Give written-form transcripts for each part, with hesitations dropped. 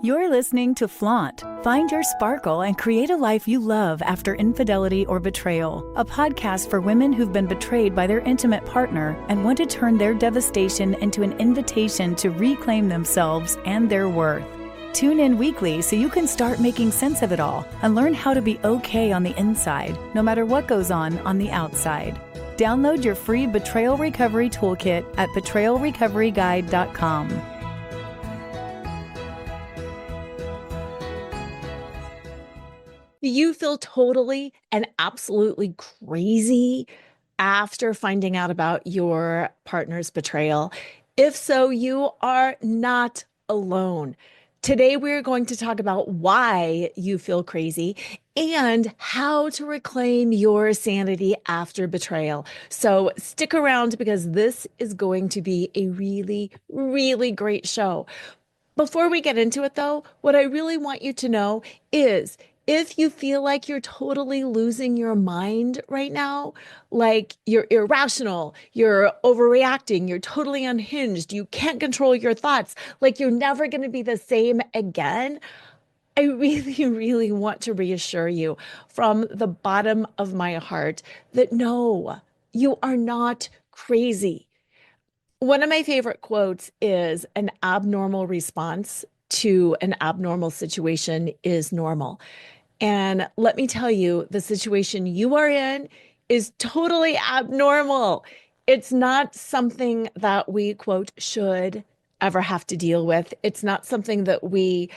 You're listening to Flaunt. Find your sparkle and create a life you love after infidelity or betrayal. A podcast for women who've been betrayed by their intimate partner and want to turn their devastation into an invitation to reclaim themselves and their worth. Tune in weekly so you can start making sense of it all and learn how to be okay on the inside, no matter what goes on the outside. Download your free Betrayal Recovery Toolkit at betrayalrecoveryguide.com. Do you feel totally and absolutely crazy after finding out about your partner's betrayal? If so, you are not alone. Today, we're going to talk about why you feel crazy and how to reclaim your sanity after betrayal. So stick around because this is going to be a really, really great show. Before we get into it, though, what I really want you to know is if you feel like you're totally losing your mind right now, like you're irrational, you're overreacting, you're totally unhinged, you can't control your thoughts, like you're never going to be the same again, I really, really want to reassure you from the bottom of my heart that no, you are not crazy. One of my favorite quotes is an abnormal response to an abnormal situation is normal. And let me tell you, the situation you are in is totally abnormal. It's not something that we, quote, should ever have to deal with. It's not something that we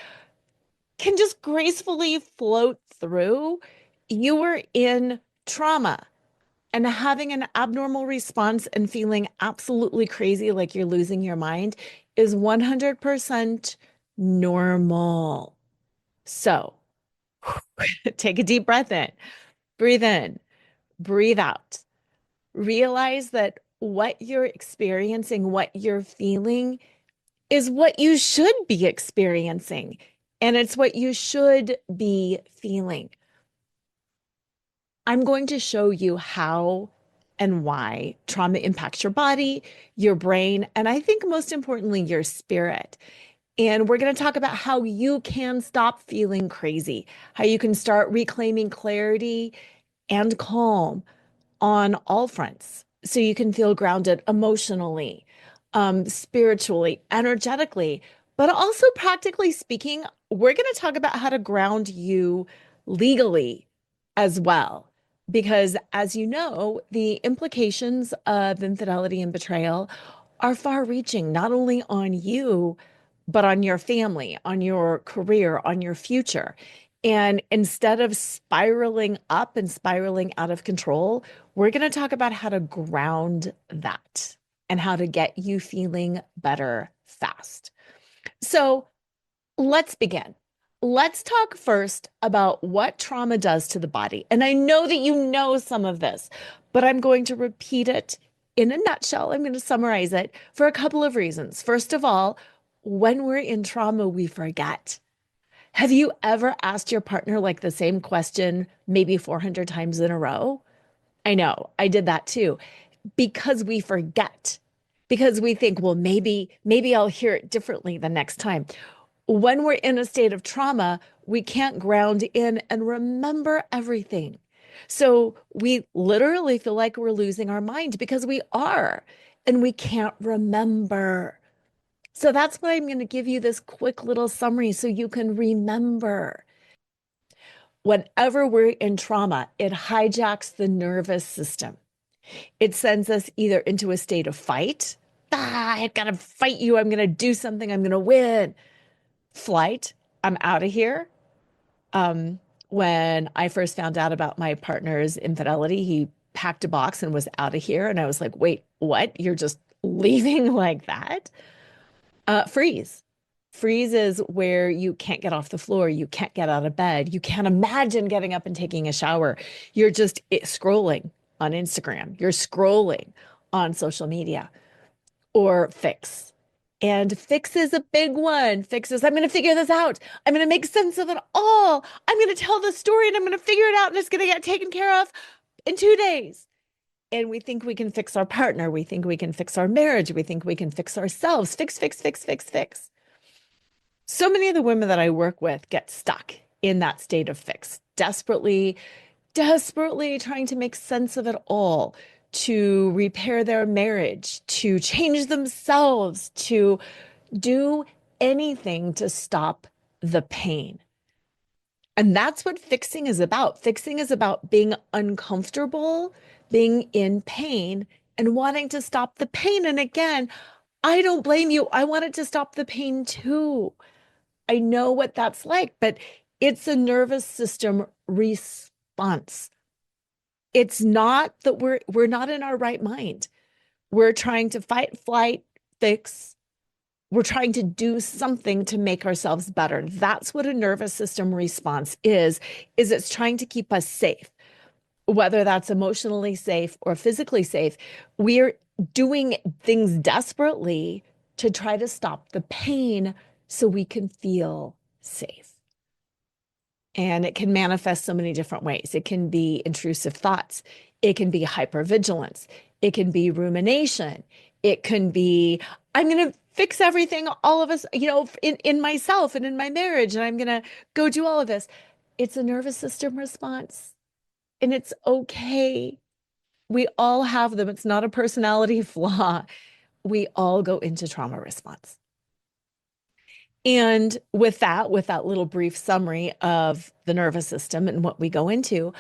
can just gracefully float through. You were in trauma. And having an abnormal response and feeling absolutely crazy, like you're losing your mind, is 100% normal. So take a deep breath in, breathe out. Realize that what you're experiencing, what you're feeling, is what you should be experiencing. And it's what you should be feeling. I'm going to show you how and why trauma impacts your body, your brain, and I think most importantly, your spirit. And we're going to talk about how you can stop feeling crazy, how you can start reclaiming clarity and calm on all fronts so you can feel grounded emotionally, spiritually, energetically, but also practically speaking, we're going to talk about how to ground you legally as well. Because as you know, the implications of infidelity and betrayal are far reaching, not only on you, but on your family, on your career, on your future. And instead of spiraling up and spiraling out of control, we're going to talk about how to ground that and how to get you feeling better fast. So let's begin. Let's talk first about what trauma does to the body. And I know that you know some of this, but I'm going to repeat it in a nutshell. I'm going to summarize it for a couple of reasons. First of all, when we're in trauma, we forget. Have you ever asked your partner like the same question maybe 400 times in a row? I know, I did that too, because we forget, because we think, well, maybe I'll hear it differently the next time. When we're in a state of trauma, we can't ground in and remember everything. So we literally feel like we're losing our mind because we are, and we can't remember. So that's why I'm going to give you this quick little summary so you can remember. Whenever we're in trauma, it hijacks the nervous system. It sends us either into a state of fight. I gotta fight you. I'm gonna do something. I'm gonna win. Flight. I'm out of here. When I first found out about my partner's infidelity, he packed a box and was out of here. And I was like, wait, what? You're just leaving like that? Freeze. Freeze is where you can't get off the floor. You can't get out of bed. You can't imagine getting up and taking a shower. You're just scrolling on Instagram. You're scrolling on social media. Or fix. And fix is a big one. Fix is, I'm going to figure this out. I'm going to make sense of it all. I'm going to tell the story and I'm going to figure it out and it's going to get taken care of in 2 days. And we think we can fix our partner. We think we can fix our marriage. We think we can fix ourselves. Fix, fix, fix, fix, fix. So many of the women that I work with get stuck in that state of fix, desperately trying to make sense of it all, to repair their marriage, to change themselves, to do anything to stop the pain. And that's what fixing is about. Fixing is about being uncomfortable, being in pain, and wanting to stop the pain. And again, I don't blame you. I wanted to stop the pain too. I know what that's like, but it's a nervous system response. It's not that we're not in our right mind. We're trying to fight, flight, fix. We're trying to do something to make ourselves better. That's what a nervous system response is it's trying to keep us safe, whether that's emotionally safe or physically safe. We're doing things desperately to try to stop the pain so we can feel safe. And it can manifest so many different ways. It can be intrusive thoughts. It can be hypervigilance. It can be rumination. It can be, I'm going to fix everything, all of us, in myself and in my marriage, and I'm going to go do all of this. It's a nervous system response, and it's okay. We all have them. It's not a personality flaw. We all go into trauma response. And with that little brief summary of the nervous system and what we go into,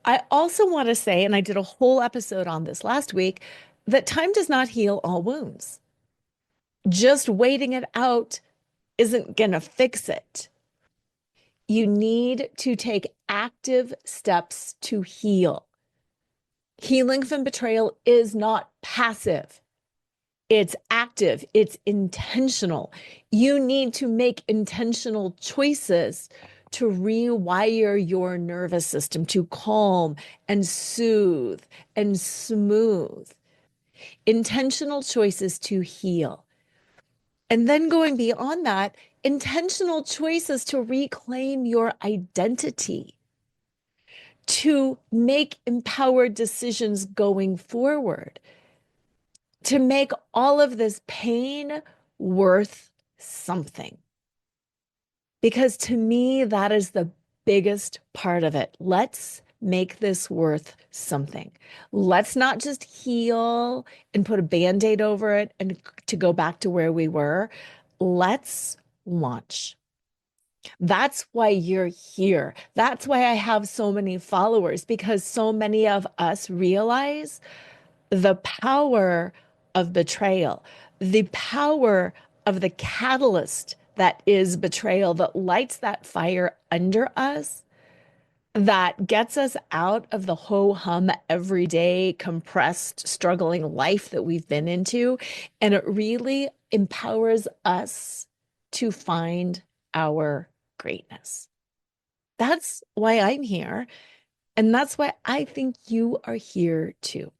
I also want to say, and I did a whole episode on this last week, that time does not heal all wounds. Just waiting it out isn't going to fix it. You need to take active steps to heal. Healing from betrayal is not passive. It's active, it's intentional. You need to make intentional choices to rewire your nervous system to calm and soothe and smooth. Intentional choices to heal. And then going beyond that, intentional choices to reclaim your identity, to make empowered decisions going forward, to make all of this pain worth something. Because to me, that is the biggest part of it. Let's make this worth something. Let's not just heal and put a Band-Aid over it and to go back to where we were. Let's launch. That's why you're here. That's why I have so many followers, because so many of us realize the power of betrayal, the power of the catalyst that is betrayal, that lights that fire under us, that gets us out of the ho-hum, everyday, compressed, struggling life that we've been into. And it really empowers us to find our greatness. That's why I'm here. And that's why I think you are here too.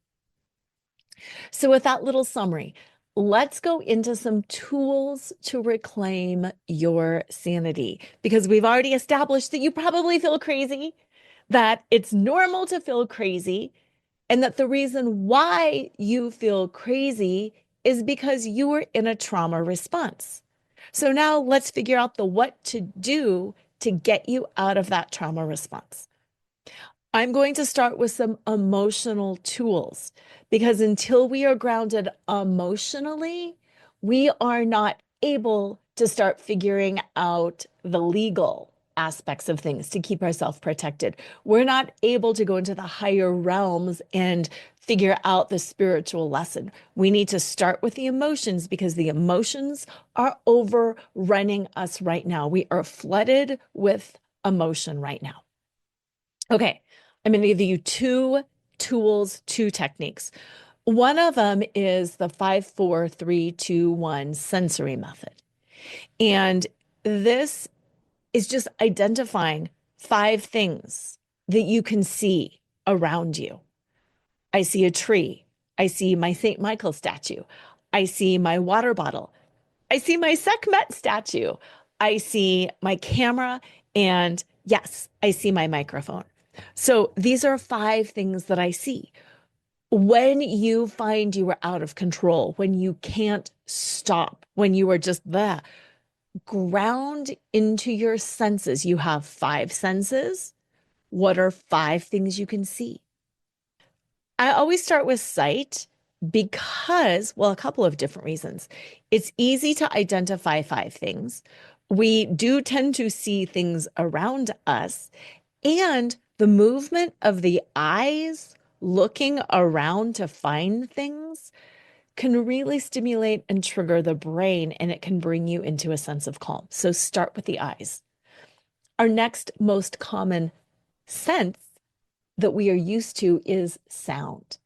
So with that little summary, let's go into some tools to reclaim your sanity, because we've already established that you probably feel crazy, that it's normal to feel crazy, and that the reason why you feel crazy is because you were in a trauma response. So now let's figure out the what to do to get you out of that trauma response. I'm going to start with some emotional tools, because until we are grounded emotionally, we are not able to start figuring out the legal aspects of things to keep ourselves protected. We're not able to go into the higher realms and figure out the spiritual lesson. We need to start with the emotions, because the emotions are overrunning us right now. We are flooded with emotion right now. Okay, I'm going to give you two tools, two techniques. One of them is the 5-4-3-2-1 sensory method. And this is just identifying 5 things that you can see around you. I see a tree. I see my St. Michael statue. I see my water bottle. I see my Sekhmet statue. I see my camera. And yes, I see my microphone. So these are 5 things that I see. When you find you are out of control, when you can't stop, when you are just there, Ground into your senses. You have five senses. What are five things you can see? I always start with sight because, well, a couple of different reasons. It's easy to identify five things. We do tend to see things around us, and the movement of the eyes looking around to find things can really stimulate and trigger the brain, and it can bring you into a sense of calm. So start with the eyes. Our next most common sense that we are used to is sound.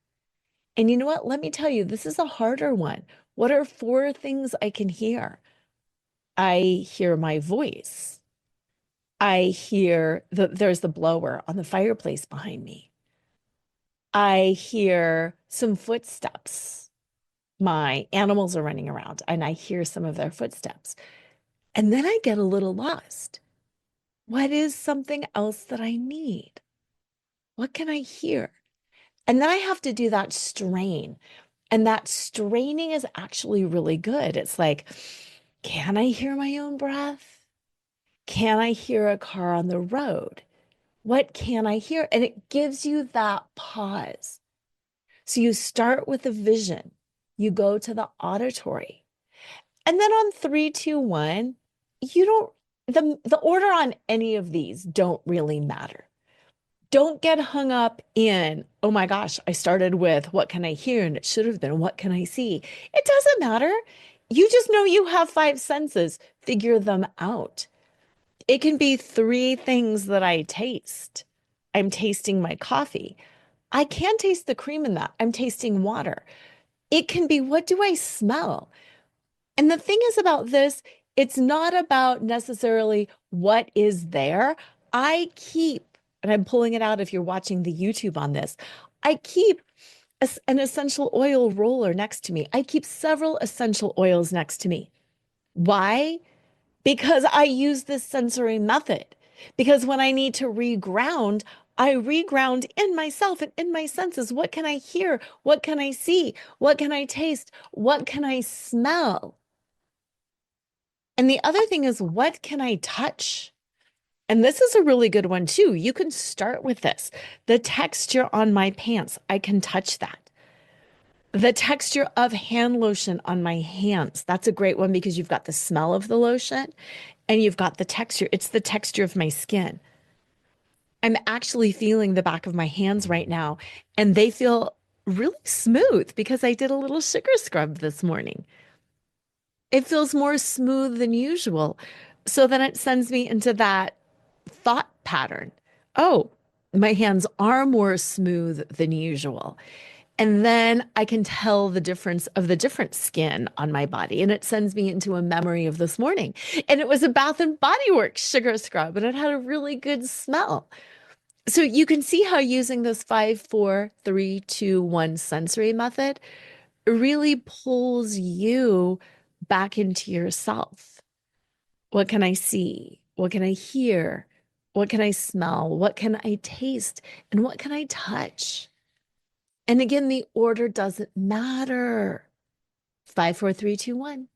And you know what? Let me tell you, this is a harder one. What are four things I can hear? I hear my voice. I hear there's the blower on the fireplace behind me. I hear some footsteps. My animals are running around and I hear some of their footsteps. And then I get a little lost. What is something else that I need? What can I hear? And then I have to do that strain. And that straining is actually really good. It's like, can I hear my own breath? Can I hear a car on the road? What can I hear? And it gives you that pause. So you start with the vision, you go to the auditory. And then on three, two, one, you don't, the order on any of these don't really matter. Don't get hung up in, oh my gosh, I started with what can I hear? And it should have been what can I see? It doesn't matter. You just know you have five senses. Figure them out. It can be three things that I taste. I'm tasting my coffee. I can taste the cream in that. I'm tasting water. It can be, what do I smell? And the thing is about this, it's not about necessarily what is there. I keep, and I'm pulling it out if you're watching the YouTube on this, I keep an essential oil roller next to me. I keep several essential oils next to me. Why? Because I use this sensory method. Because when I need to reground, I reground in myself and in my senses. What can I hear? What can I see? What can I taste? What can I smell? And the other thing is, what can I touch? And this is a really good one too. You can start with this. The texture on my pants, I can touch that. The texture of hand lotion on my hands, that's a great one because you've got the smell of the lotion and you've got the texture. It's the texture of my skin. I'm actually feeling the back of my hands right now, and they feel really smooth because I did a little sugar scrub this morning. It feels more smooth than usual. So then it sends me into that thought pattern. Oh, my hands are more smooth than usual. And then I can tell the difference of the different skin on my body. And it sends me into a memory of this morning. And it was a Bath and Body Works sugar scrub, and it had a really good smell. So you can see how using this 5, 4, 3, 2, 1 sensory method really pulls you back into yourself. What can I see? What can I hear? What can I smell? What can I taste? And what can I touch? And again, the order doesn't matter. 5, 4, 3, 2, 1.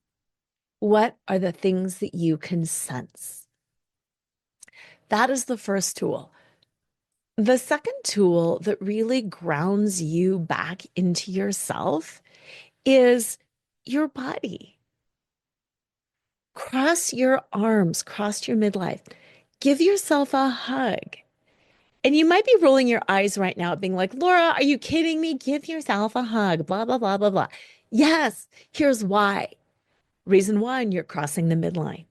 What are the things that you can sense? That is the first tool. The second tool that really grounds you back into yourself is your body. Cross your arms, cross your midlife. Give yourself a hug. And you might be rolling your eyes right now, being like, Laura, are you kidding me? Give yourself a hug, blah, blah, blah, blah, blah. Yes, here's why. Reason one, you're crossing the midline.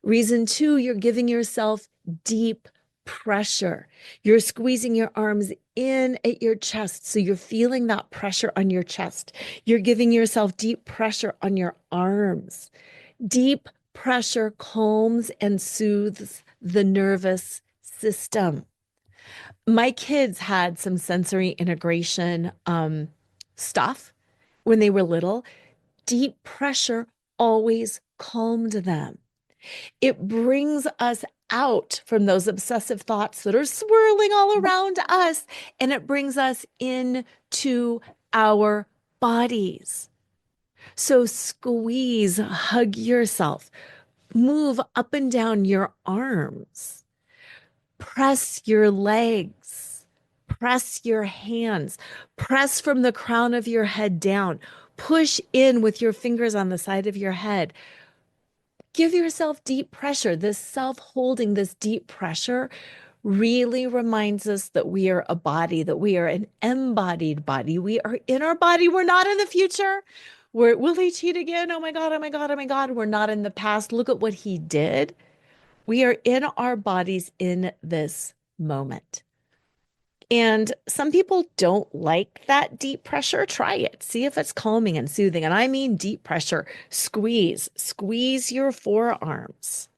Reason two, you're giving yourself deep pressure. You're squeezing your arms in at your chest. So you're feeling that pressure on your chest. You're giving yourself deep pressure on your arms. Deep pressure calms and soothes the nervous system. My kids had some sensory integration stuff when they were little. Deep pressure always calmed them. It brings us out from those obsessive thoughts that are swirling all around us, and it brings us into our bodies. So squeeze, hug yourself. Move up and down your arms. Press your legs. Press your hands. Press from the crown of your head down. Push in with your fingers on the side of your head. Give yourself deep pressure. This self-holding, this deep pressure really reminds us that we are a body, that we are an embodied body. We are in our body. We're not in the future. Will he cheat again? Oh my God, oh my God, oh my God. We're not in the past. Look at what he did. We are in our bodies in this moment. And some people don't like that deep pressure. Try it. See if it's calming and soothing. And I mean deep pressure. Squeeze your forearms.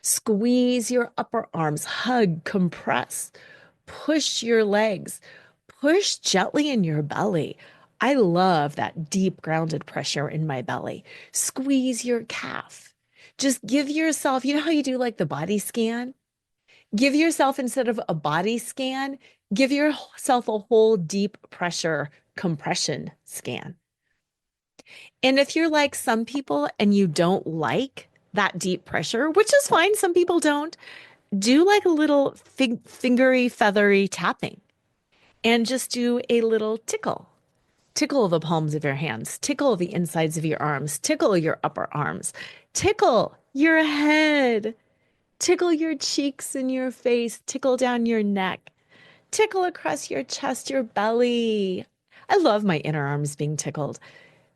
Squeeze your upper arms, hug, compress, push your legs, push gently in your belly. I love that deep grounded pressure in my belly. Squeeze your calf. Just give yourself, you know how you do like the body scan? Give yourself, instead of a body scan, give yourself a whole deep pressure compression scan. And if you're like some people and you don't like that deep pressure, which is fine, some people don't, do like a little fingery, feathery tapping and just do a little tickle. Tickle the palms of your hands, tickle the insides of your arms, tickle your upper arms, tickle your head, tickle your cheeks and your face, tickle down your neck, tickle across your chest, your belly. I love my inner arms being tickled.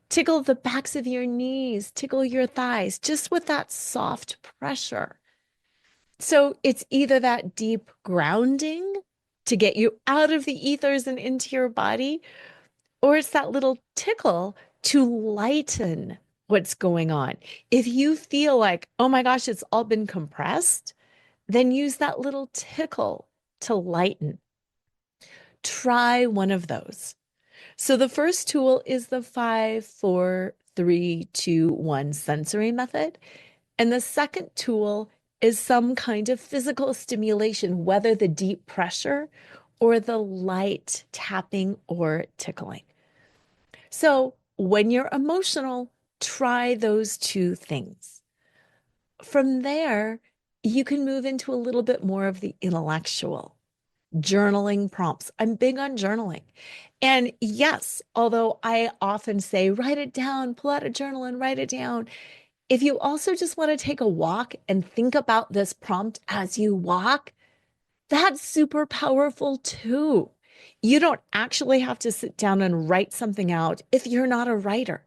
Tickle the backs of your knees, tickle your thighs, just with that soft pressure. So it's either that deep grounding to get you out of the ethers and into your body, or it's that little tickle to lighten what's going on. If you feel like, oh my gosh, it's all been compressed, then use that little tickle to lighten. Try one of those. So the first tool is the 5, 4, 3, 2, 1 sensory method. And the second tool is some kind of physical stimulation, whether the deep pressure or the light tapping or tickling. So when you're emotional, try those two things. From there, you can move into a little bit more of the intellectual. Journaling prompts. I'm big on journaling. And yes, although I often say, write it down, pull out a journal and write it down. If you also just want to take a walk and think about this prompt as you walk, that's super powerful too. You don't actually have to sit down and write something out if you're not a writer.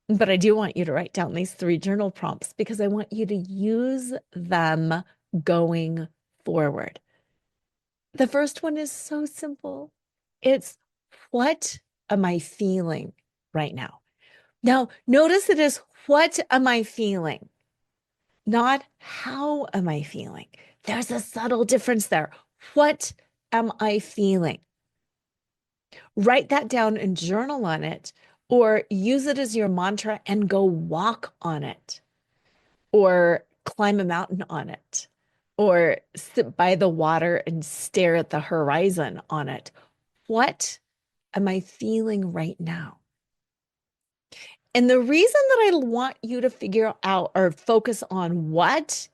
But I do want you to write down these 3 journal prompts because I want you to use them going forward. The first one is so simple. It's, what am I feeling right now? Now, notice it is, what am I feeling? Not how am I feeling? There's a subtle difference there. What am I feeling? Write that down and journal on it, or use it as your mantra and go walk on it, or climb a mountain on it, or sit by the water and stare at the horizon on it. What am I feeling right now? And the reason that I want you to figure out or focus on what,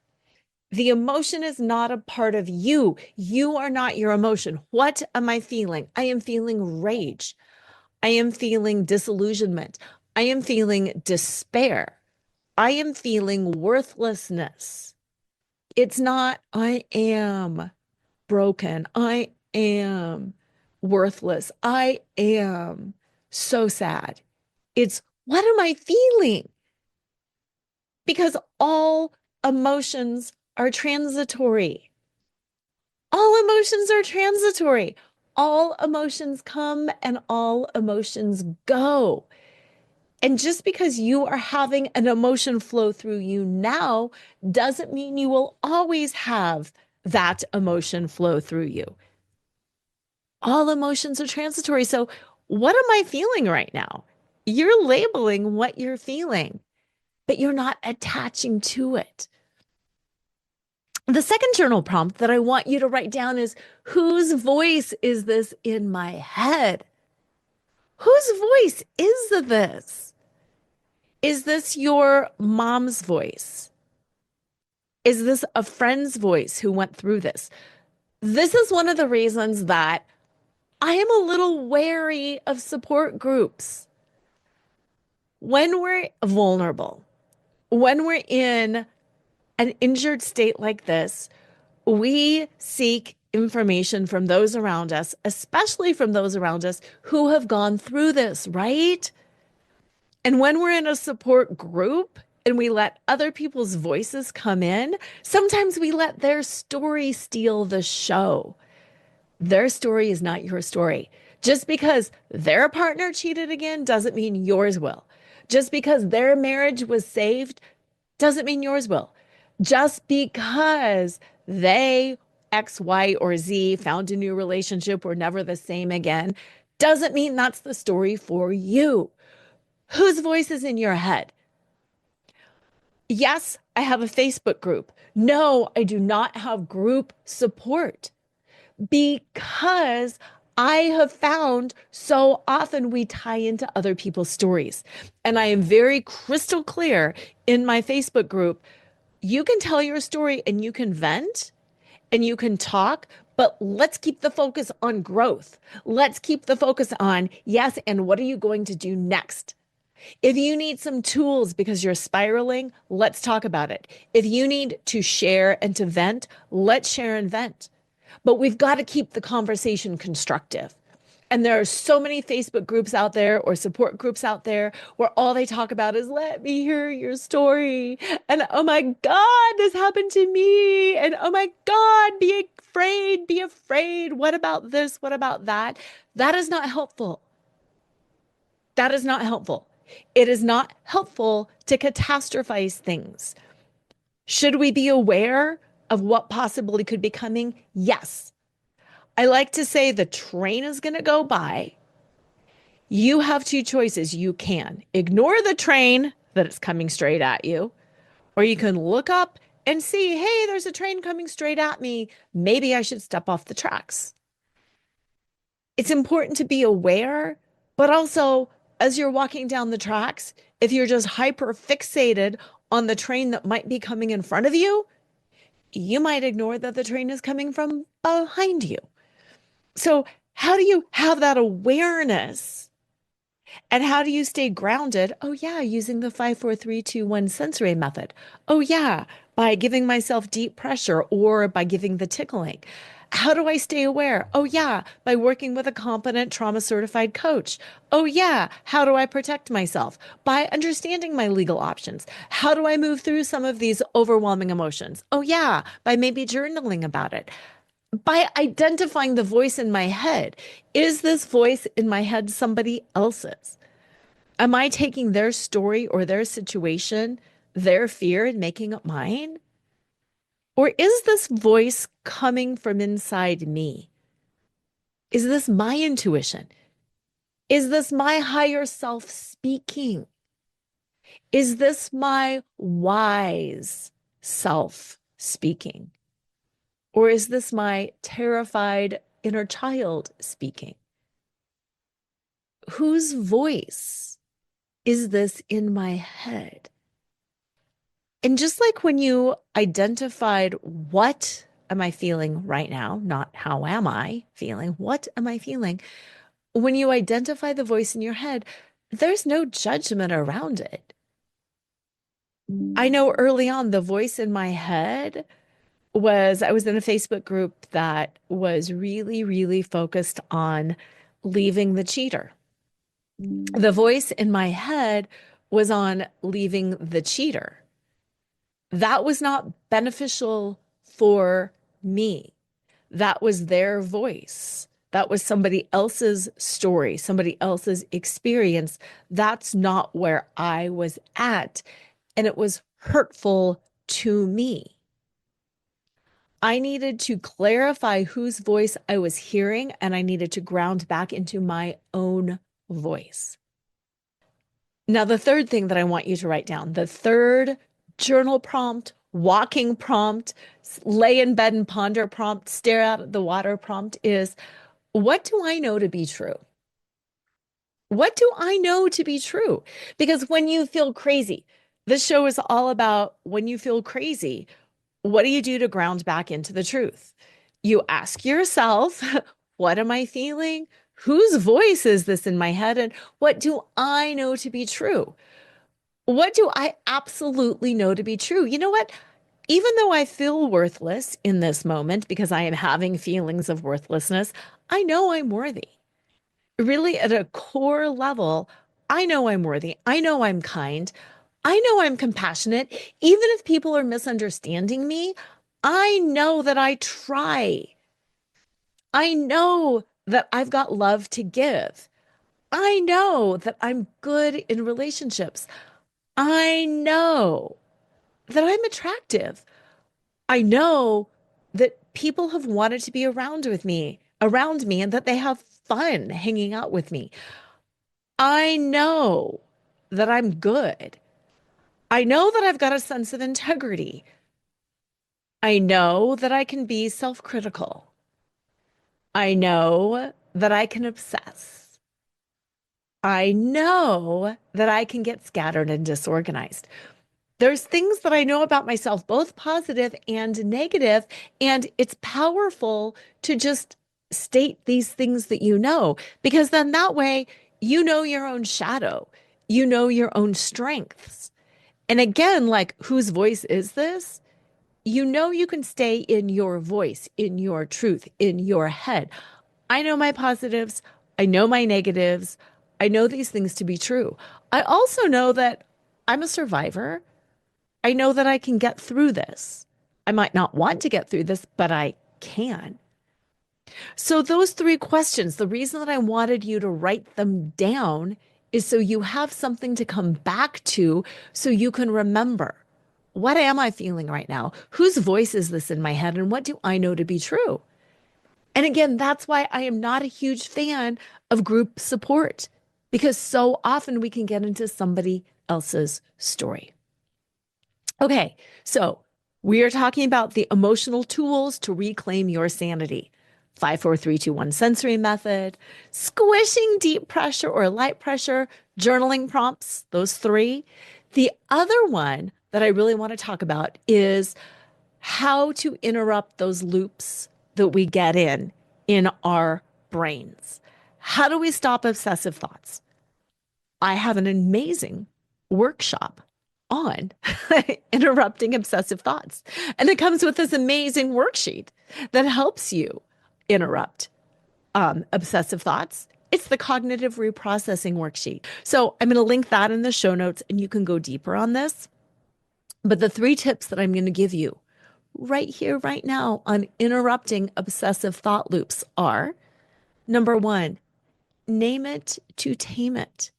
the emotion is not a part of you. You are not your emotion. What am I feeling? I am feeling rage. I am feeling disillusionment. I am feeling despair. I am feeling worthlessness. It's not, I am broken. I am worthless. I am so sad. It's, what am I feeling? Because all emotions are transitory. All emotions are transitory. All emotions come and all emotions go. And just because you are having an emotion flow through you now doesn't mean you will always have that emotion flow through you. All emotions are transitory. So what am I feeling right now? You're labeling what you're feeling, but you're not attaching to it. The second journal prompt that I want you to write down is, whose voice is this in my head? Whose voice is this? Is this your mom's voice? Is this a friend's voice who went through this? This is one of the reasons that I am a little wary of support groups. When we're vulnerable, when we're in an injured state like this, we seek information from those around us, especially from those around us who have gone through this, right? And when we're in a support group and we let other people's voices come in, sometimes we let their story steal the show. Their story is not your story. Just because their partner cheated again doesn't mean yours will. Just because their marriage was saved doesn't mean yours will. Just because they, X, Y, or Z, found a new relationship, were never the same again, doesn't mean that's the story for you. Whose voice is in your head? Yes, I have a Facebook group. No, I do not have group support because I have found so often we tie into other people's stories. And I am very crystal clear in my Facebook group. You can tell your story and you can vent and you can talk, but let's keep the focus on growth. Let's keep the focus on, yes, and what are you going to do next? If you need some tools because you're spiraling, let's talk about it. If you need to share and to vent, let's share and vent. But we've got to keep the conversation constructive. And there are so many Facebook groups out there or support groups out there where all they talk about is, let me hear your story. And oh my God, this happened to me. And oh my God, be afraid, be afraid. What about this? What about that? That is not helpful. That is not helpful. It is not helpful to catastrophize things. Should we be aware of what possibly could be coming? Yes. I like to say the train is going to go by. You have two choices. You can ignore the train that is coming straight at you, or you can look up and see, hey, there's a train coming straight at me. Maybe I should step off the tracks. It's important to be aware, but also as you're walking down the tracks, if you're just hyper fixated on the train that might be coming in front of you, you might ignore that the train is coming from behind you. So, how do you have that awareness? And how do you stay grounded? Oh, yeah, using the 5, 4, 3, 2, 1 sensory method. Oh, yeah, by giving myself deep pressure or by giving the tickling. How do I stay aware? Oh, yeah, by working with a competent trauma certified coach. Oh, yeah, how do I protect myself? By understanding my legal options. How do I move through some of these overwhelming emotions? Oh, yeah, by maybe journaling about it. By identifying the voice in my head. Is this voice in my head somebody else's? Am I taking their story or their situation, their fear, and making it mine? Or is this voice coming from inside me? Is this my intuition? Is this my higher self speaking? Is this my wise self speaking? Or is this my terrified inner child speaking? Whose voice is this in my head? And just like when you identified what am I feeling right now, not how am I feeling, what am I feeling? When you identify the voice in your head, there's no judgment around it. I know early on the voice in my head I was in a Facebook group that was really, really focused on leaving the cheater. The voice in my head was on leaving the cheater. That was not beneficial for me. That was their voice. That was somebody else's story, somebody else's experience. That's not where I was at. And it was hurtful to me. I needed to clarify whose voice I was hearing, and I needed to ground back into my own voice. Now, the third thing that I want you to write down, the third journal prompt, walking prompt, lay in bed and ponder prompt, stare out at the water prompt is, what do I know to be true? What do I know to be true? Because when you feel crazy, this show is all about when you feel crazy. What do you do to ground back into the truth? You ask yourself, what am I feeling? Whose voice is this in my head? And what do I know to be true? What do I absolutely know to be true? You know what? Even though I feel worthless in this moment because I am having feelings of worthlessness, I know I'm worthy. Really, at a core level, I know I'm worthy. I know I'm kind. I know I'm compassionate. Even if people are misunderstanding me, I know that I try. I know that I've got love to give. I know that I'm good in relationships. I know that I'm attractive. I know that people have wanted to be around me, and that they have fun hanging out with me. I know that I'm good. I know that I've got a sense of integrity. I know that I can be self-critical. I know that I can obsess. I know that I can get scattered and disorganized. There's things that I know about myself, both positive and negative, and it's powerful to just state these things that you know, because then that way you know your own shadow, you know your own strengths. And again, like, whose voice is this? You know, you can stay in your voice, in your truth, in your head. I know my positives. I know my negatives. I know these things to be true. I also know that I'm a survivor. I know that I can get through this. I might not want to get through this, but I can. So, those three questions, the reason that I wanted you to write them down is so you have something to come back to so you can remember, what am I feeling right now? Whose voice is this in my head? And what do I know to be true? And again, that's why I am not a huge fan of group support, because so often we can get into somebody else's story. Okay, so we are talking about the emotional tools to reclaim your sanity. 5, 4, 3, 2, 1 sensory method, squishing deep pressure or light pressure, journaling prompts, those three. The other one that I really want to talk about is how to interrupt those loops that we get in our brains. How do we stop obsessive thoughts? I have an amazing workshop on interrupting obsessive thoughts. And it comes with this amazing worksheet that helps you interrupt obsessive thoughts. It's the cognitive reprocessing worksheet. So I'm going to link that in the show notes and you can go deeper on this. But the 3 tips that I'm going to give you right here, right now on interrupting obsessive thought loops are: number 1, name it to tame it.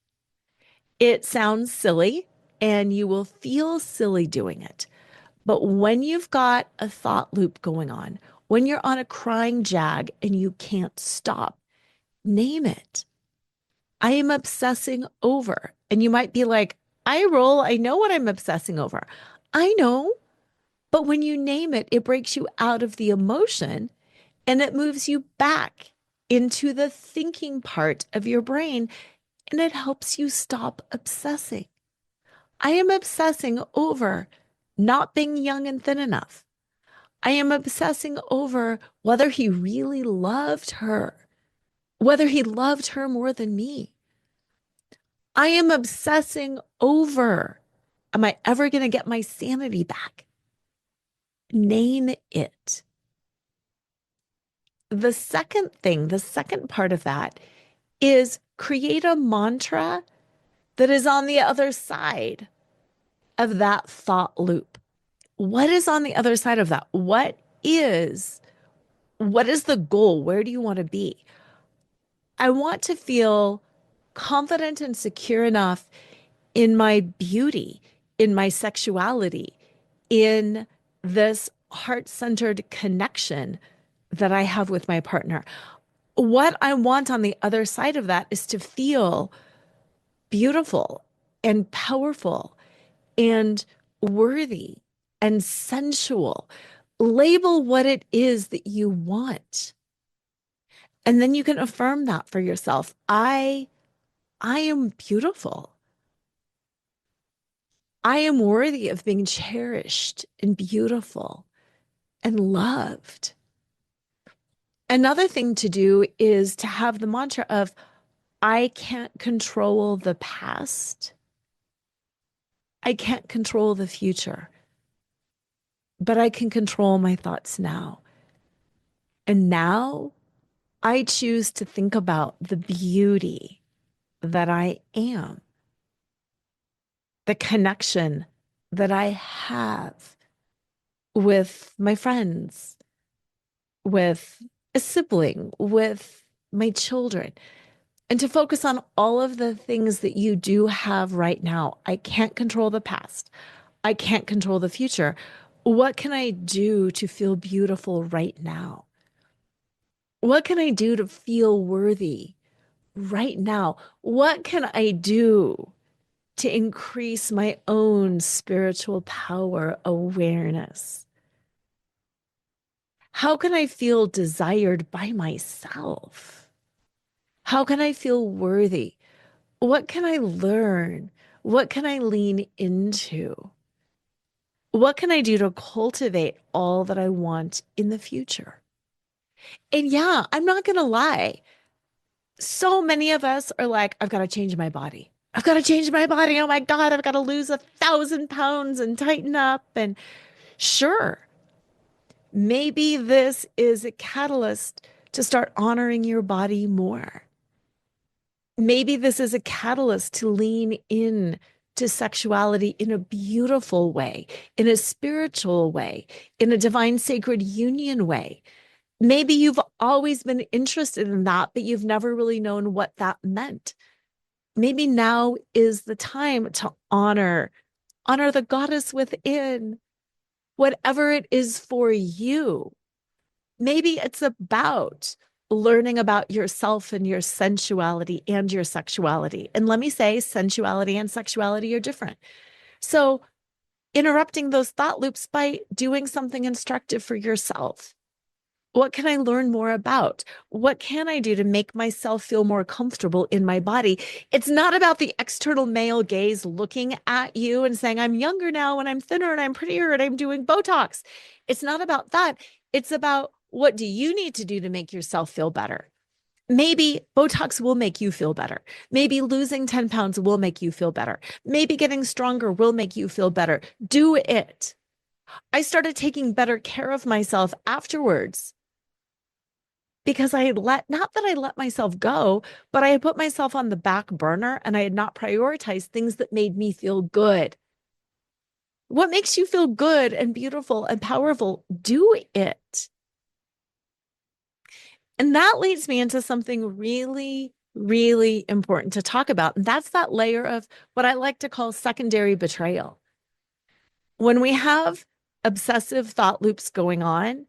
It sounds silly and you will feel silly doing it. But when you've got a thought loop going on, when you're on a crying jag and you can't stop, name it. I am obsessing over. And you might be like, I know what I'm obsessing over. I know. But when you name it, it breaks you out of the emotion and it moves you back into the thinking part of your brain, and it helps you stop obsessing. I am obsessing over not being young and thin enough. I am obsessing over whether he really loved her, whether he loved her more than me. I am obsessing over, am I ever going to get my sanity back? Name it. The second thing, the second part of that is create a mantra that is on the other side of that thought loop. What is on the other side of that? What is the goal? Where do you want to be? I want to feel confident and secure enough in my beauty, in my sexuality, in this heart-centered connection that I have with my partner. What I want on the other side of that is to feel beautiful and powerful and worthy and sensual. Label what it is that you want. And then you can affirm that for yourself. I am beautiful. I am worthy of being cherished and beautiful. and loved. Another thing to do is to have the mantra of, I can't control the past. I can't control the future, but I can control my thoughts now. And now I choose to think about the beauty that I am, the connection that I have with my friends, with a sibling, with my children, and to focus on all of the things that you do have right now. I can't control the past. I can't control the future. What can I do to feel beautiful right now? What can I do to feel worthy right now? What can I do to increase my own spiritual power awareness? How can I feel desired by myself? How can I feel worthy? What can I learn? What can I lean into? What can I do to cultivate all that I want in the future? And yeah, I'm not going to lie. So many of us are like, I've got to change my body. I've got to change my body. Oh my God, I've got to lose 1,000 pounds and tighten up. And sure, maybe this is a catalyst to start honoring your body more. Maybe this is a catalyst to lean in to sexuality in a beautiful way, in a spiritual way, in a divine sacred union way. Maybe you've always been interested in that, but you've never really known what that meant. Maybe now is the time to honor the goddess within, whatever it is for you. Maybe it's about learning about yourself and your sensuality and your sexuality. And let me say, sensuality and sexuality are different. So interrupting those thought loops by doing something instructive for yourself. What can I learn more about? What can I do to make myself feel more comfortable in my body? It's not about the external male gaze looking at you and saying, I'm younger now and I'm thinner and I'm prettier and I'm doing Botox. It's not about that. It's about, what do you need to do to make yourself feel better? Maybe Botox will make you feel better. Maybe losing 10 pounds will make you feel better. Maybe getting stronger will make you feel better. Do it. I started taking better care of myself afterwards, because not that I let myself go, but I had put myself on the back burner and I had not prioritized things that made me feel good. What makes you feel good and beautiful and powerful? Do it. And that leads me into something really, really important to talk about. And that's that layer of what I like to call secondary betrayal. When we have obsessive thought loops going on,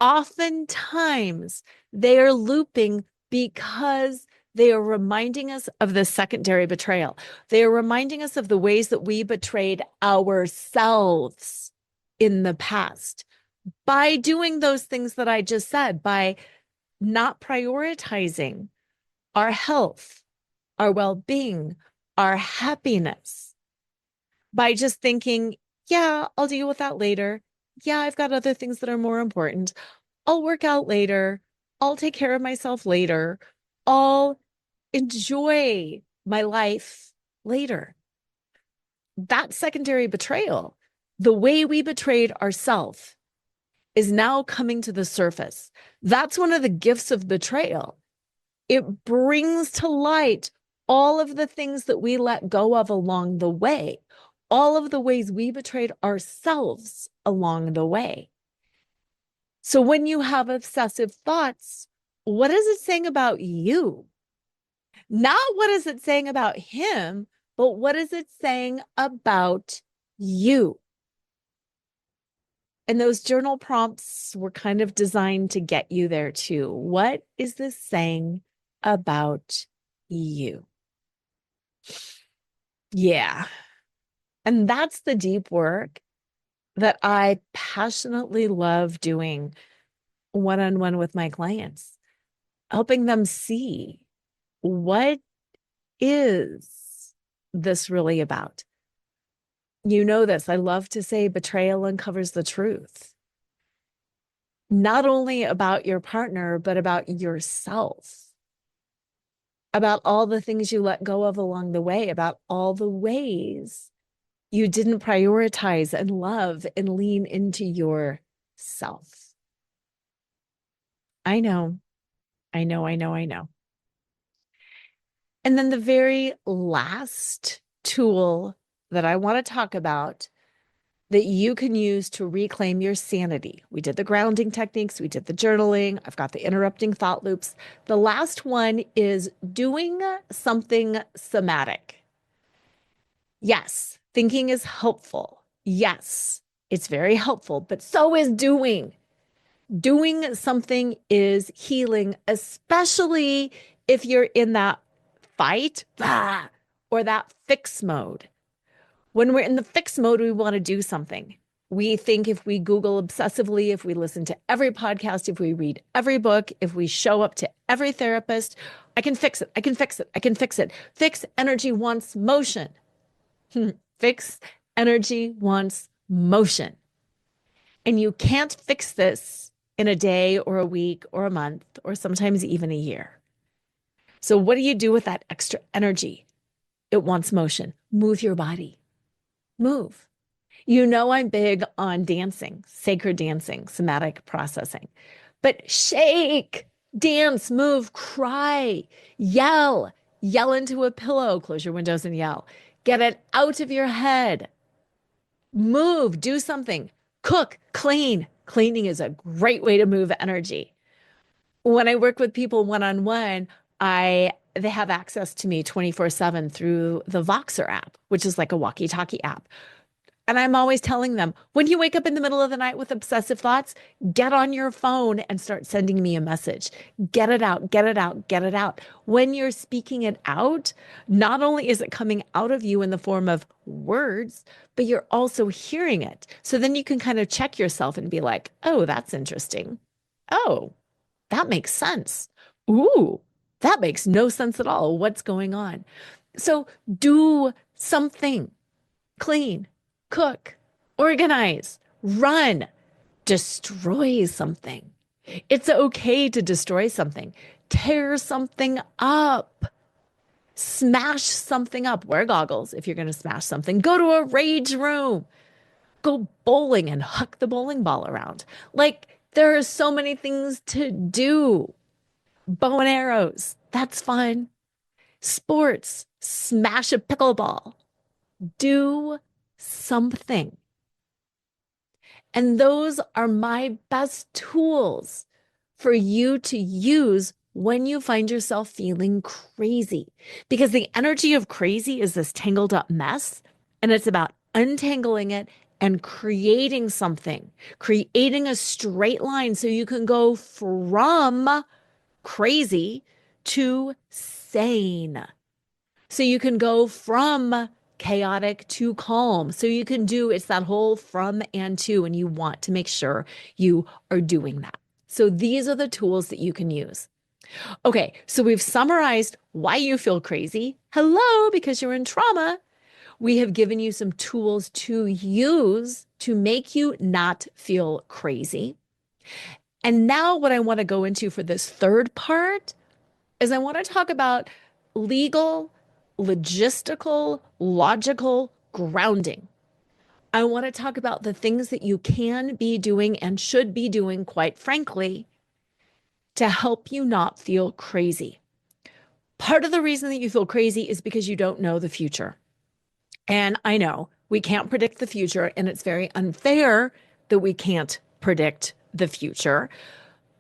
oftentimes they are looping because they are reminding us of the secondary betrayal. They are reminding us of the ways that we betrayed ourselves in the past by doing those things that I just said, by not prioritizing our health, our well-being, our happiness, by just thinking, yeah, I'll deal with that later. Yeah, I've got other things that are more important. I'll work out later. I'll take care of myself later. I'll enjoy my life later. That secondary betrayal, the way we betrayed ourselves, is now coming to the surface. That's one of the gifts of betrayal. It brings to light all of the things that we let go of along the way, all of the ways we betrayed ourselves along the way. So when you have obsessive thoughts, what is it saying about you? Not what is it saying about him, but what is it saying about you? And those journal prompts were kind of designed to get you there too. What is this saying about you? Yeah. And that's the deep work that I passionately love doing one-on-one with my clients, helping them see, what is this really about? You know this. I love to say betrayal uncovers the truth. not only about your partner, but about yourself, about all the things you let go of along the way, about all the ways you didn't prioritize and love and lean into yourself. I know, I know. And then the very last tool that I want to talk about that you can use to reclaim your sanity. We did the grounding techniques, we did the journaling, I've got the interrupting thought loops. The last one is doing something somatic. Yes, thinking is helpful. Yes, it's very helpful, but so is doing. Doing something is healing, especially if you're in that fight or that fix mode. When we're in the fix mode, we want to do something. We think if we Google obsessively, if we listen to every podcast, if we read every book, if we show up to every therapist, I can fix it. I can fix it. I can fix it. Fix energy wants motion. Fix energy wants motion. And you can't fix this in a day or a week or a month or sometimes even a year. So what do you do with that extra energy? It wants motion. Move your body. Move. You know, I'm big on dancing, sacred dancing, somatic processing, but shake, dance, move, cry, yell, yell into a pillow, close your windows and yell, get it out of your head, move, do something, cook, clean. Cleaning is a great way to move energy. When I work with people one-on-one, they have access to me 24/7 through the Voxer app, which is like a walkie-talkie app. And I'm always telling them, when you wake up in the middle of the night with obsessive thoughts, get on your phone and start sending me a message. Get it out, get it out, get it out. When you're speaking it out, not only is it coming out of you in the form of words, but you're also hearing it. So then you can kind of check yourself and be like, oh, that's interesting. Oh, that makes sense. Ooh, that makes no sense at all. What's going on? So do something. Clean, cook, organize, run, destroy something. It's okay to destroy something. Tear something up. Smash something up. Wear goggles if you're going to smash something. Go to a rage room. Go bowling and huck the bowling ball around. Like, there are so many things to do. Bow and arrows. That's fun. Sports. Smash a pickleball. Do something. And those are my best tools for you to use when you find yourself feeling crazy. Because the energy of crazy is this tangled up mess, and it's about untangling it and creating something, creating a straight line so you can go from crazy to sane. So you can go from chaotic to calm. So you can do, it's that whole from and to, and you want to make sure you are doing that. So these are the tools that you can use. Okay, so we've summarized why you feel crazy. Hello, because you're in trauma. We have given you some tools to use to make you not feel crazy. And now what I want to go into for this third part is I want to talk about legal, logistical, logical grounding. I want to talk about the things that you can be doing and should be doing, quite frankly, to help you not feel crazy. Part of the reason that you feel crazy is because you don't know the future. And I know we can't predict the future, and it's very unfair that we can't predict the future.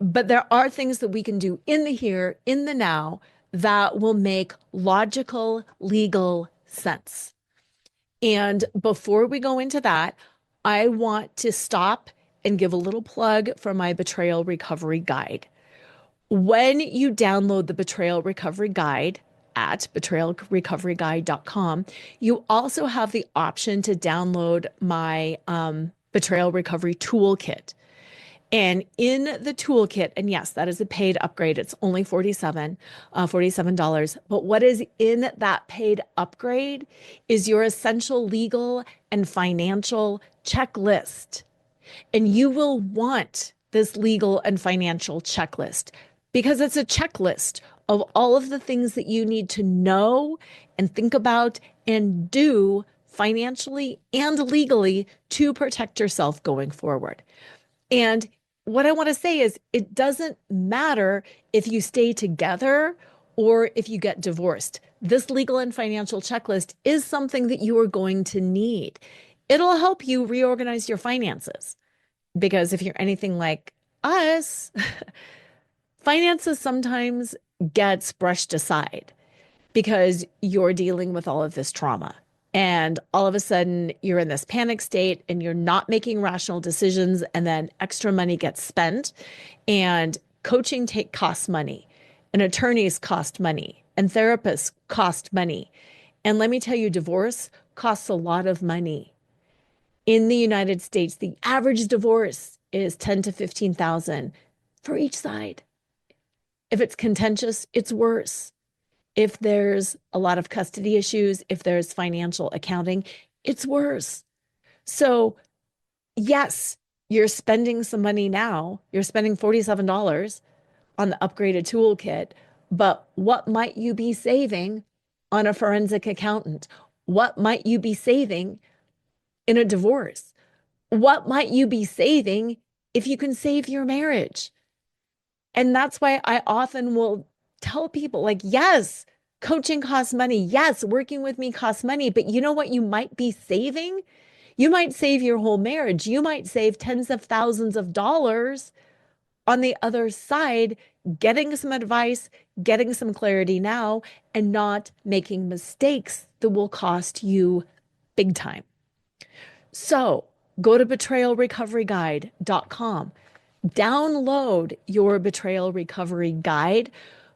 But there are things that we can do in the here, in the now, that will make logical, legal sense. And before we go into that, I want to stop and give a little plug for my Betrayal Recovery Guide. When you download the Betrayal Recovery Guide at betrayalrecoveryguide.com, you also have the option to download my Betrayal Recovery Toolkit. And in the toolkit, and yes, that is a paid upgrade. It's only $47. But what is in that paid upgrade is your essential legal and financial checklist. And you will want this legal and financial checklist because it's a checklist of all of the things that you need to know and think about and do financially and legally to protect yourself going forward. And what I want to say is it doesn't matter if you stay together or if you get divorced. This legal and financial checklist is something that you are going to need. It'll help you reorganize your finances because if you're anything like us, finances sometimes gets brushed aside because you're dealing with all of this trauma. And all of a sudden, you're in this panic state and you're not making rational decisions. And then extra money gets spent. And coaching costs money. And attorneys cost money. And therapists cost money. And let me tell you, divorce costs a lot of money. In the United States, the average divorce is 10 to 15,000 for each side. If it's contentious, it's worse. If there's a lot of custody issues, if there's financial accounting, it's worse. So yes, you're spending some money now. You're spending $47 on the upgraded toolkit, but what might you be saving on a forensic accountant? What might you be saving in a divorce? What might you be saving if you can save your marriage? And that's why I often will tell people like, yes, coaching costs money. Yes, working with me costs money. But you know what you might be saving? You might save your whole marriage. You might save tens of thousands of dollars on the other side, getting some advice, getting some clarity now, and not making mistakes that will cost you big time. So go to betrayalrecoveryguide.com. Download your betrayal recovery guide,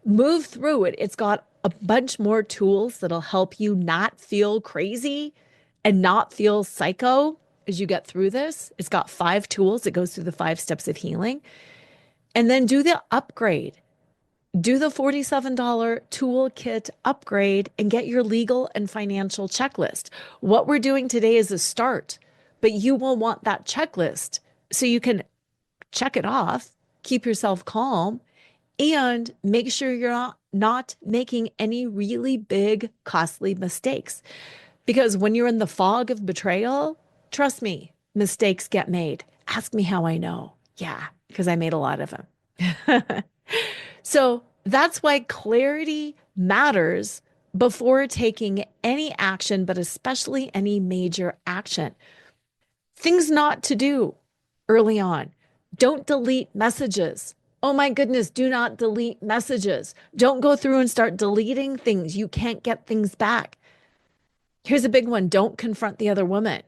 move through it. It's got a bunch more tools that'll help you not feel crazy and not feel psycho as you get through this. It's got 5 tools. It goes through the 5 steps of healing. And then do the upgrade. Do the $47 toolkit upgrade and get your legal and financial checklist. What we're doing today is a start, but you will want that checklist so you can check it off, keep yourself calm, and make sure you're not making any really big, costly mistakes. Because when you're in the fog of betrayal, trust me, mistakes get made. Ask me how I know. Yeah, because I made a lot of them. So that's why clarity matters before taking any action, but especially any major action. Things not to do early on. Don't delete messages. Oh my goodness, do not delete messages. Don't go through and start deleting things. You can't get things back. Here's a big one. Don't confront the other woman.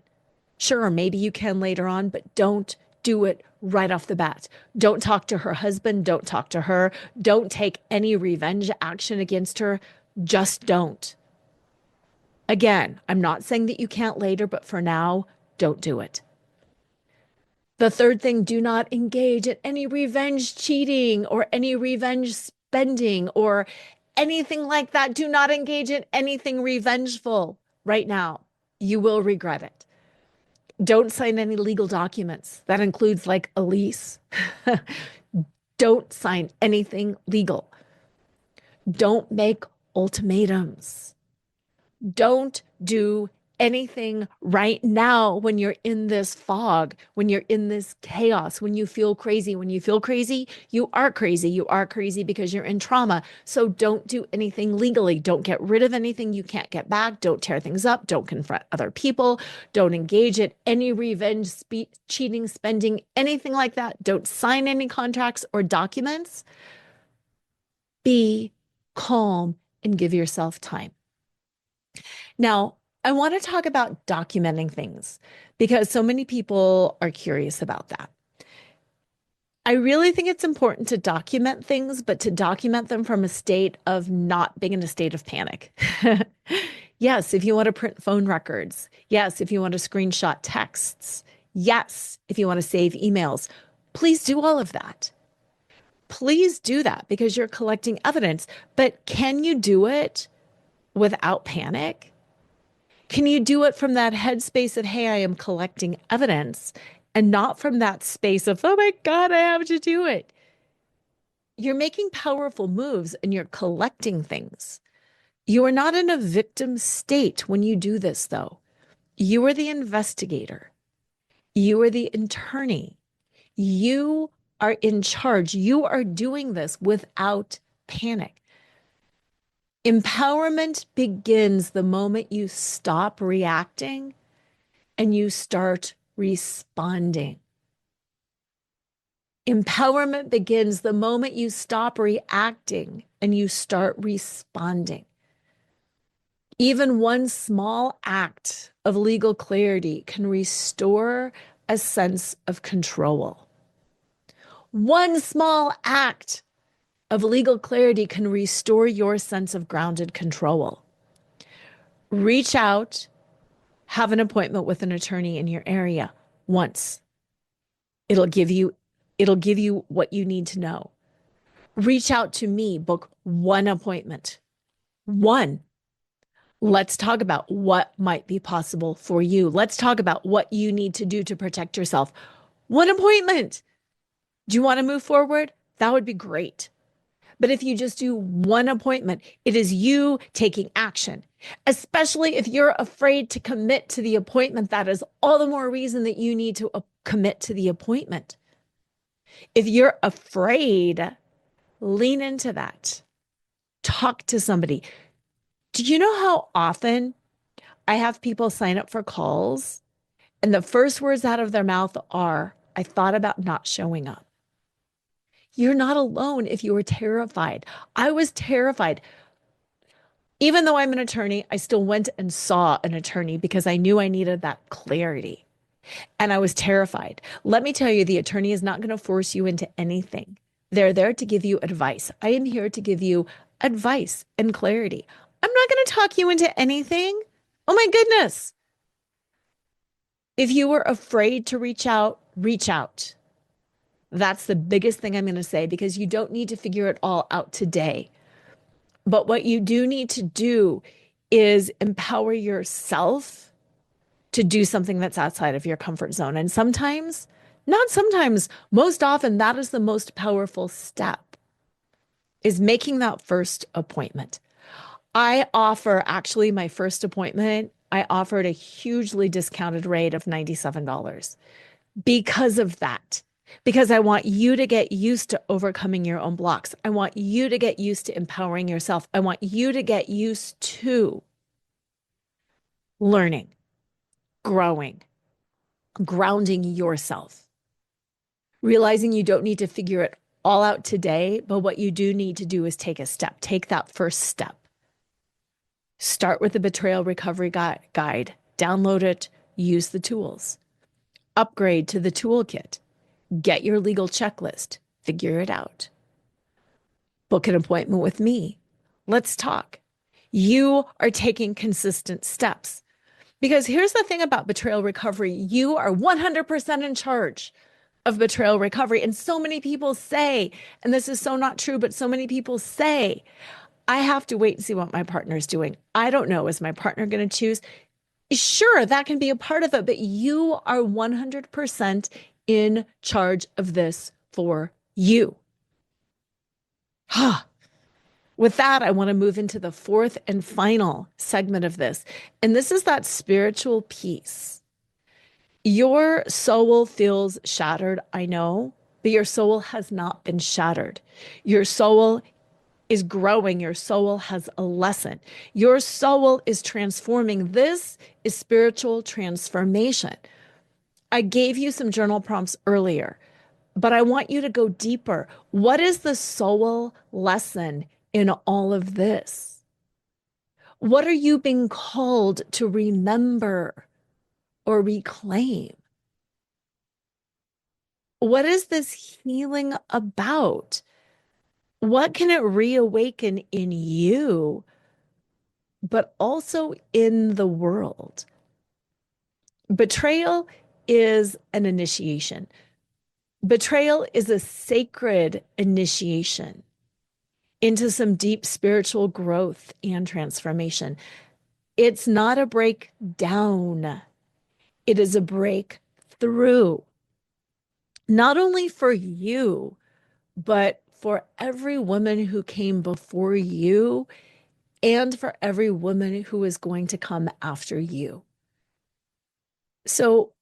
Sure, maybe you can later on, but don't do it right off the bat. Don't talk to her husband. Don't talk to her. Don't take any revenge action against her. Just don't. Again, I'm not saying that you can't later, but for now, don't do it. The third thing, do not engage in any revenge cheating or any revenge spending or anything like that. Do not engage in anything revengeful right now. You will regret it. Don't sign any legal documents. That includes like a lease. Don't sign anything legal. Don't make ultimatums. Don't do anything right now when you're in this fog, when you're in this chaos, when you feel crazy. When you feel crazy, you are crazy. You are crazy because you're in trauma. So don't do anything legally. Don't get rid of anything you can't get back. Don't tear things up. Don't confront other people. Don't engage in any revenge, cheating, spending, anything like that. Don't sign any contracts or documents. Be calm and give yourself time. Now, I want to talk about documenting things because so many people are curious about that. I really think it's important to document things, but to document them from a state of not being in a state of panic. Yes, if you want to print phone records. Yes, if you want to screenshot texts. Yes, if you want to save emails. Please do all of that. Please do that because you're collecting evidence. But can you do it without panic? Can you do it from that headspace of, hey, I am collecting evidence and not from that space of, oh my God, I have to do it. You're making powerful moves and you're collecting things. You are not in a victim state when you do this, though. You are the investigator. You are the attorney. You are in charge. You are doing this without panic. Empowerment begins the moment you stop reacting and you start responding. Empowerment begins the moment you stop reacting and you start responding. Even one small act of legal clarity can restore a sense of control. One small act of legal clarity can restore your sense of grounded control. Reach out, have an appointment with an attorney in your area once. It'll give you what you need to know. Reach out to me, book one appointment. One. Let's talk about what might be possible for you. Let's talk about what you need to do to protect yourself. One appointment. Do you want to move forward? That would be great. But if you just do one appointment, it is you taking action, especially if you're afraid to commit to the appointment. That is all the more reason that you need to commit to the appointment. If you're afraid, lean into that. Talk to somebody. Do you know how often I have people sign up for calls and the first words out of their mouth are, I thought about not showing up? You're not alone if you were terrified. I was terrified. Even though I'm an attorney, I still went and saw an attorney because I knew I needed that clarity. And I was terrified. Let me tell you, the attorney is not going to force you into anything. They're there to give you advice. I am here to give you advice and clarity. I'm not going to talk you into anything. Oh my goodness. If you were afraid to reach out, reach out. That's the biggest thing I'm going to say, because you don't need to figure it all out today. But what you do need to do is empower yourself to do something that's outside of your comfort zone. And sometimes, not sometimes, most often, that is the most powerful step, is making that first appointment. I offer, actually, my first appointment, I offered a hugely discounted rate of $97 because of that. Because I want you to get used to overcoming your own blocks. I want you to get used to empowering yourself. I want you to get used to learning, growing, grounding yourself, realizing you don't need to figure it all out today, but what you do need to do is take a step. Take that first step. Start with the Betrayal Recovery Guide. Download it. Use the tools. Upgrade to the toolkit. Get your legal checklist. Figure it out. Book an appointment with me. Let's talk. You are taking consistent steps. Because here's the thing about betrayal recovery. You are 100% in charge of betrayal recovery. And so many people say, and this is so not true, but so many people say, I have to wait and see what my partner's doing. I don't know. Is my partner going to choose? Sure, that can be a part of it, but you are 100% in charge of this for you. With that, I want to move into the fourth and final segment of this. And this is that spiritual piece. Your soul feels shattered, I know, but your soul has not been shattered. Your soul is growing. Your soul has a lesson. Your soul is transforming. This is spiritual transformation. I gave you some journal prompts earlier, but I want you to go deeper. What is the soul lesson in all of this? What are you being called to remember or reclaim? What is this healing about? What can it reawaken in you, but also in the world? Betrayal is an initiation. Betrayal is a sacred initiation into some deep spiritual growth and transformation. It's not a breakdown. It is a breakthrough. not only for you, but for every woman who came before you and for every woman who is going to come after you. So,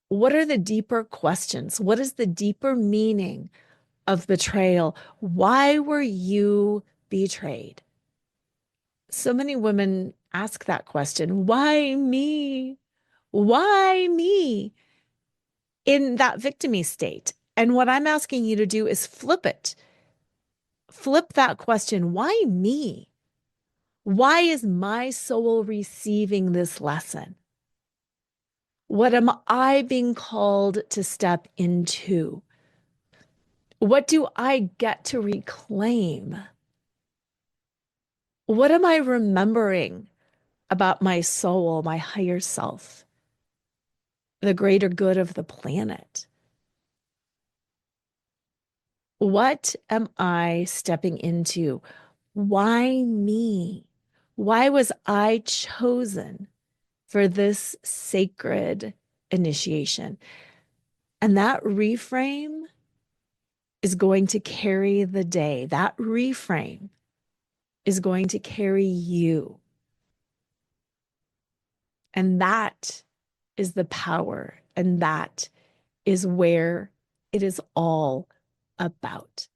what are the deeper questions? What is the deeper meaning of betrayal? Why were you betrayed? So many women ask that question. Why me? Why me? In that victimy state. And what I'm asking you to do is flip it. Flip that question. Why me? Why is my soul receiving this lesson? What am I being called to step into? What do I get to reclaim? What am I remembering about my soul, my higher self, the greater good of the planet? What am I stepping into? Why me? Why was I chosen for this sacred initiation? And that reframe is going to carry the day. That reframe is going to carry you. And that is the power. And that is where it is all about.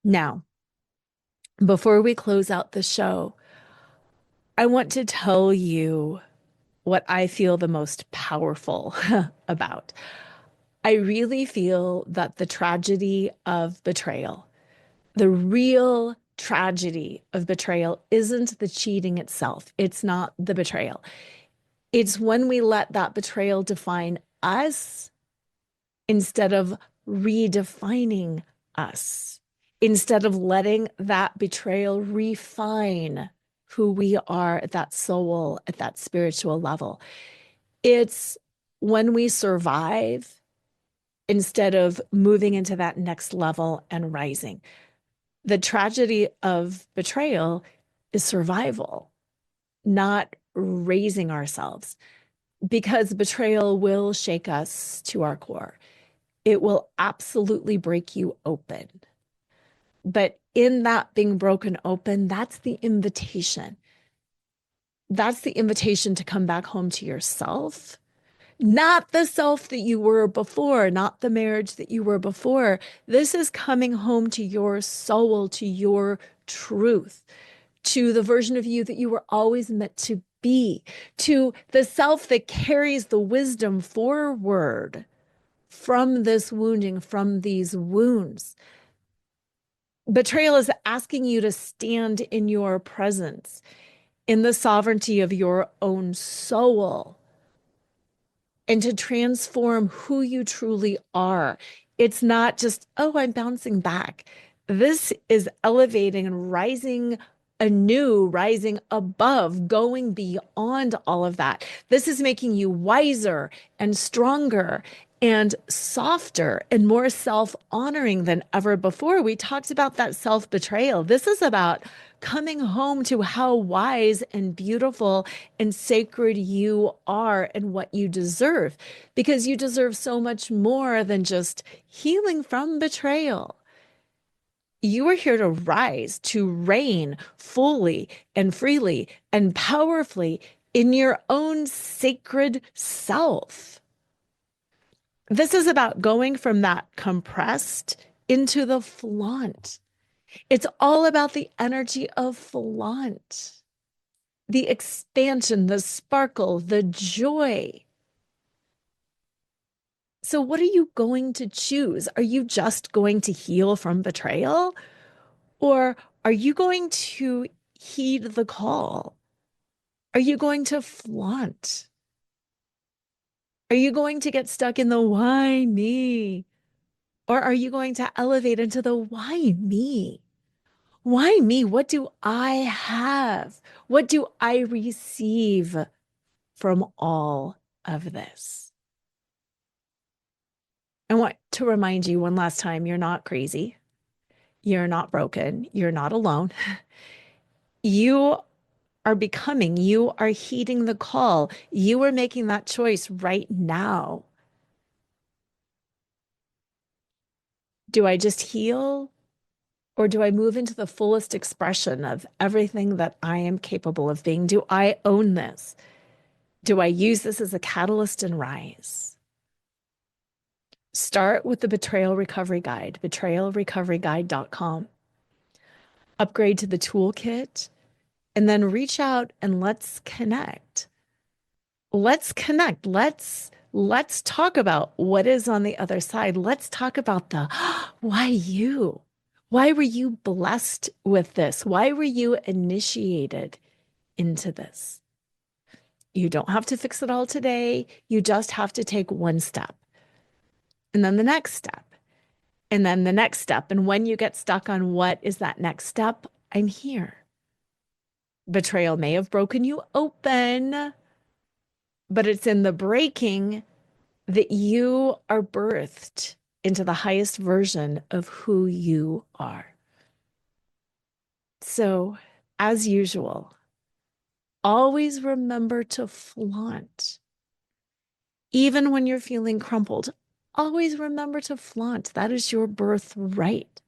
Now, before we close out the show, I want to tell you what I feel the most powerful about. I really feel that the tragedy of betrayal, the real tragedy of betrayal, isn't the cheating itself. It's not the betrayal. It's when we let that betrayal define us instead of redefining us, instead of letting that betrayal refine who we are at that soul, at that spiritual level. It's when we survive instead of moving into that next level and rising. The tragedy of betrayal is survival, not raising ourselves, because betrayal will shake us to our core. It will absolutely break you open. But in that being broken open, that's the invitation. That's the invitation to come back home to yourself, not the self that you were before, not the marriage that you were before. This is coming home to your soul, to your truth, to the version of you that you were always meant to be, to the self that carries the wisdom forward from this wounding, from these wounds. Betrayal is asking you to stand in your presence, in the sovereignty of your own soul, and to transform who you truly are. It's not just, oh, I'm bouncing back. This is elevating and rising anew, rising above, going beyond all of that. This is making you wiser and stronger and softer and more self-honoring than ever before. We talked about that self-betrayal. This is about coming home to how wise and beautiful and sacred you are and what you deserve, because you deserve so much more than just healing from betrayal. You are here to rise, to reign fully and freely and powerfully in your own sacred self. This is about going from that compressed into the flaunt. It's all about the energy of flaunt, the expansion, the sparkle, the joy. So, what are you going to choose? Are you just going to heal from betrayal? Or are you going to heed the call? Are you going to flaunt? Are you going to get stuck in the why me? Or are you going to elevate into the why me? Why me? What do I have? What do I receive from all of this? I want to remind you one last time, you're not crazy. You're not broken. You're not alone. You are becoming, you are heeding the call. You are making that choice right now. Do I just heal, or do I move into the fullest expression of everything that I am capable of being? Do I own this? Do I use this as a catalyst and rise? Start with the Betrayal Recovery Guide, betrayalrecoveryguide.com. Upgrade to the toolkit, and then reach out and let's connect. Let's connect. Let's talk about what is on the other side. Let's talk about the why you? Why were you blessed with this? Why were you initiated into this? You don't have to fix it all today. You just have to take one step. And then the next step. And then the next step. And when you get stuck on what is that next step, I'm here. Betrayal may have broken you open, but it's in the breaking that you are birthed into the highest version of who you are. So, as usual, always remember to flaunt. Even when you're feeling crumpled, always remember to flaunt. That is your birthright.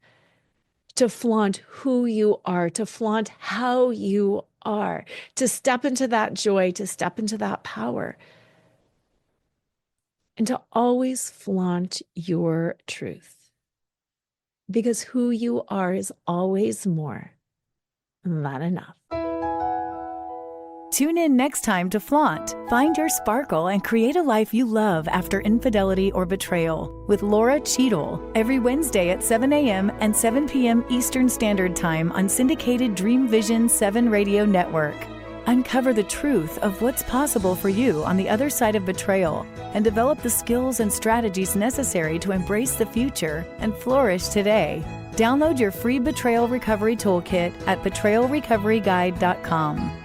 To flaunt who you are, to flaunt how you are, to step into that joy, to step into that power, and to always flaunt your truth. Because who you are is always more than enough. Tune in next time to Flaunt, find your sparkle, and create a life you love after infidelity or betrayal with Lora Cheadle every Wednesday at 7 a.m. and 7 p.m. Eastern Standard Time on syndicated Dream Vision 7 radio network. Uncover the truth of what's possible for you on the other side of betrayal and develop the skills and strategies necessary to embrace the future and flourish today. Download your free Betrayal Recovery Toolkit at betrayalrecoveryguide.com.